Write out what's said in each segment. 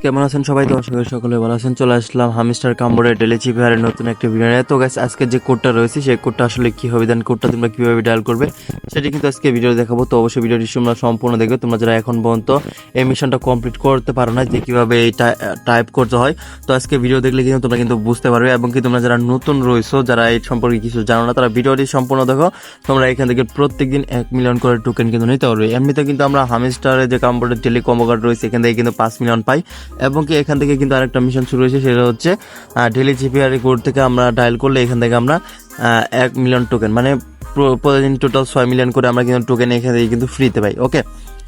কেমন আছেন সবাই? তো আশা করি সকলে ভালো আছেন। চলে আসলাম হামিস্টার কাম্বোর্ডের ডেলি চিপারের নতুন একটা ভিডিও নিয়ে। তো গাইস, আজকে যে কোডটা রয়েছে সেই কোডটা আসলে কি হবে, দেন কোডটা তোমরা কিভাবে ডায়াল করবে সেটা কিন্তু আজকে ভিডিও দেখাবো। তো অবশ্যই ভিডিওটি তোমরা সম্পূর্ণ দেখবে। তোমরা যারা এখন পর্যন্ত এই মিশনটা কমপ্লিট করতে পারো না, যে কিভাবে এইটা টাইপ করতে হয়, তো আজকে ভিডিও দেখলে কিন্তু তোমরা কিন্তু বুঝতে পারবে। এবং কি তোমরা যারা নতুন রয়েছো, যারা এই সম্পর্কে কিছু জানো না, তারা ভিডিওটি সম্পূর্ণ দেখো। তোমরা এখান থেকে প্রত্যেকদিন 1 মিলিয়ন করে টোকেন কিন্তু নিতে পারবে। এমনিতে কিন্তু আমরা হামিস্টারের যে কাম্বোর্ডের ডেলি কম্বো কার্ড রয়েছে এখান থেকে কিন্তু 5 মিলিয়ন পাই। এবং কি এখান থেকে কিন্তু আরেকটা মিশন শুরু হয়েছে, সেটা হচ্ছে ডেলি জিপিআর কোড থেকে আমরা ডায়াল করলে এখান থেকে আমরা 1 মিলিয়ন টোকেন, মানে প্রতিদিন টোটাল 6 মিলিয়ন করে আমরা কিন্তু টোকেন এখান থেকে কিন্তু ফ্রিতে পাই। ওকে,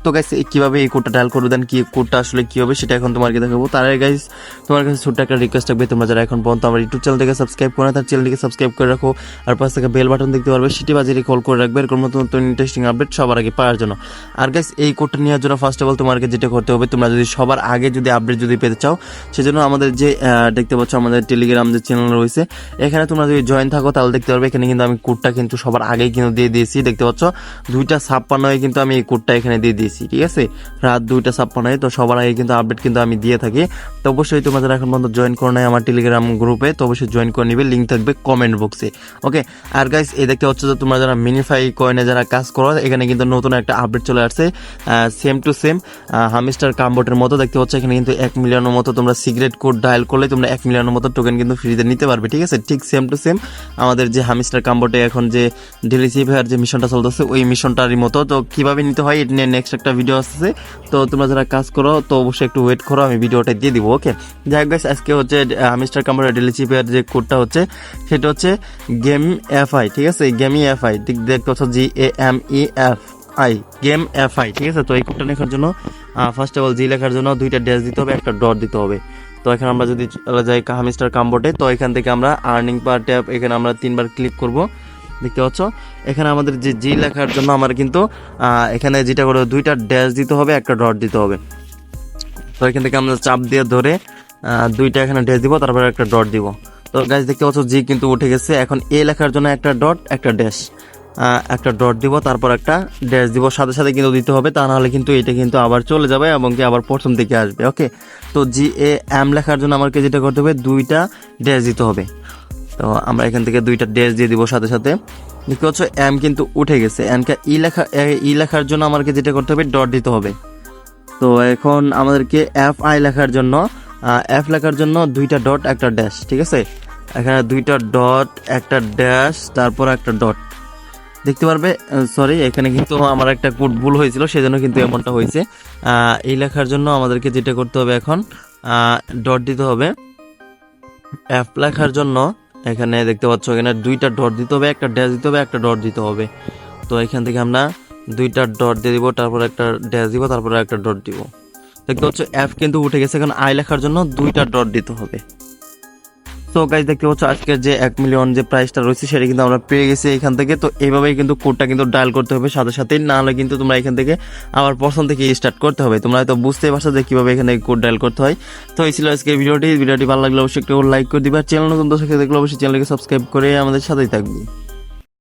তো গাইস কিভাবে এই কোডটা ডায়াল করবে, দেন কি কোডটা আসলে কি হবে সেটা এখন তোমাকে দেখাবো। তার আগে গাইস, তোমার কাছে ছোট্ট একটা রিকোয়েস্ট থাকবে, তোমরা যারা এখন পর্যন্ত আমার ইউটিউব চ্যানেলটাকে সাবস্ক্রাইব করে না, তার চ্যানেলটিকে সাবস্ক্রাইব করে রাখো। আর পাশে থেকে বেল বাটন দেখতে পারবে, সেটি বাজিয়ে কল করে রাখবে এরকম নতুন নতুন ইন্টারেস্টিং আপডেট সবার আগে পাওয়ার জন্য। আর গাইস, এই কোডটা নেওয়ার জন্য ফার্স্ট অফ অল তোমাকে যেটা করতে হবে, তোমরা যদি সবার আগে যদি আপডেট যদি পেতে চাও, সেজন্য আমাদের যে দেখতে পাচ্ছ আমাদের টেলিগ্রাম যে চ্যানেল রয়েছে, এখানে তোমরা যদি জয়েন থাকো তাহলে দেখতে পারবে এখানে কিন্তু আমি কোডটা কিন্তু সবার আগেই কিন্তু দিয়ে দিয়েছি। দেখতে পাচ্ছ 2:56 কিন্তু আমি এই কোডটা এখানে দিয়ে দিয়েছি। ঠিক আছে, রাত 2:56, তো সবার আগে কিন্তু আপডেট কিন্তু আমি দিয়ে থাকি। তো অবশ্যই তোমরা যারা এখন পর্যন্ত জয়েন করো নাই আমার টেলিগ্রাম গ্রুপে, তো অবশ্যই জয়েন করে নিবে, লিঙ্ক থাকবে কমেন্ট বক্সে। ওকে, আর গাইস এই দেখতে হচ্ছে যে তোমরা যারা মিনিফাই কয়েনে যারা কাজ করো, এখানে কিন্তু নতুন একটা আপডেট চলে আসছে, সেম টু সেম হামিস্টার কাম্বোর্ডের মতো। দেখতে পাচ্ছ এখানে কিন্তু 1 মিলিয়নের মতো তোমরা সিগারেট কোড ডায়াল করলে তোমরা 1 মিলিয়নের মতো টোকেন কিন্তু ফ্রিতে নিতে পারবে। ঠিক আছে, ঠিক সেম টু সেম আমাদের যে হামিস্টার কাম্বোর্ডে এখন যে ডেলি চিপার যে মিশনটা চলতেছে ওই মিশনটারই মতো। তো কিভাবে নিতে হয় এটা নিয়ে নেক্সট একটা ভিডিও আসছে, তো তোমরা যারা কাজ করো তো অবশ্যই একটু ওয়েট করো, আমি ভিডিওটা দিয়ে দিব। ওকে, যাই হোক গাইস, আজকে হচ্ছে মিস্টার কাম্বোর্ডের ডেলি চিপের যে কোডটা হচ্ছে সেটা হচ্ছে গেম এফআই। ঠিক আছে, গেমি এফআই, দেখতে হচ্ছে GAMEFI, গেম এফআই। ঠিক আছে, তো এই কোডটা লেখার জন্য ফার্স্ট অফ অল জি লেখার জন্য 2টা ড্যাশ দিতে হবে, একটা ডট দিতে হবে। তো এখানে আমরা যদি চলে যাই হামিস্টার কাম্বোর্ডে, তো এখান থেকে আমরা আর্নিং পার ট্যাব এখানে আমরা 3বার ক্লিক করব। দেখতে পাচ্ছ এখানে আমাদের যে জি লেখার জন্য আমার কিন্তু এখানে যেটা করে 2টা ড্যাশ দিতে হবে, একটা ডট দিতে হবে। তো এখান থেকে আমরা চাপ দিয়ে ধরে 2টা এখানে ড্যাশ দিব, তারপরে একটা ডট দিব। তো গাইস দেখতে পাচ্ছ জি কিন্তু উঠে গেছে। এখন এ লেখার জন্য একটা ডট, একটা ড্যাশ, একটা ডট দিব, তারপর একটা ড্যাশ দিব, সাথে সাথে কিন্তু দিতে হবে, তা নাহলে কিন্তু এটা কিন্তু আবার চলে যাবে এবং কি আবার প্রথম থেকে আসবে। ওকে, তো GAM লেখার জন্য আমাকে যেটা করতে হবে 2টা ড্যাশ দিতে হবে। তো আমরা এখান থেকে 2টা ড্যাশ দিয়ে দিব সাথে সাথে। দেখতে পাচ্ছ এম কিন্তু উঠে গেছে। এনকে ই লেখার জন্য আমাকে যেটা করতে হবে ডট দিতে হবে। তো এখন আমাদেরকে FI লেখার জন্য 2টা ডট, একটা ড্যাশ। ঠিক আছে, এখানে 2টা ডট, একটা ড্যাশ, তারপর একটা ডট দেখতে পারবে। সরি, এখানে কিন্তু আমার একটা কোড ভুল হয়েছিল, সেজন্য কিন্তু এমনটা হয়েছে। এই লেখার জন্য আমাদেরকে যেটা করতে হবে এখন ডট দিতে হবে। F লেখার জন্য এখানে দেখতে পাচ্ছ এখানে 2টা ডট দিতে হবে, একটা ড্যাশ দিতে হবে, একটা ডট দিতে হবে। তো এখান থেকে আমরা 2টা ডট দিয়ে দিব, তারপর একটা ড্যাশ দিব, তারপর একটা ডট দিব। দেখতে পাচ্ছ F কিন্তু উঠে গেছে। এখন I লেখার জন্য 2টা ডট দিতে হবে। তো গাইস দেখতে পাচ্ছ আজকের যে 1 মিলিয়ন যে প্রাইসটা রয়েছে সেটা কিন্তু আমরা পেয়ে গেছি এখান থেকে। তো এইভাবেই কিন্তু কোডটা কিন্তু ডায়াল করতে হবে সাথে সাথে, না হলে কিন্তু তোমরা এখান থেকে আবার প্রথম থেকে স্টার্ট করতে হবে। তোমরা হয়তো বুঝতেই পারছো যে কিভাবে এখানে কোড ডায়াল করতে হয়। তো এই ছিল আজকের ভিডিওটি ভালো লাগলে অবশ্যই একটু লাইক করে দিবা। চ্যানেল নতুন দর্শক দেখলে অবশ্যই চ্যানেলকে সাবস্ক্রাইব করে আমাদের সাথেই থাকবে।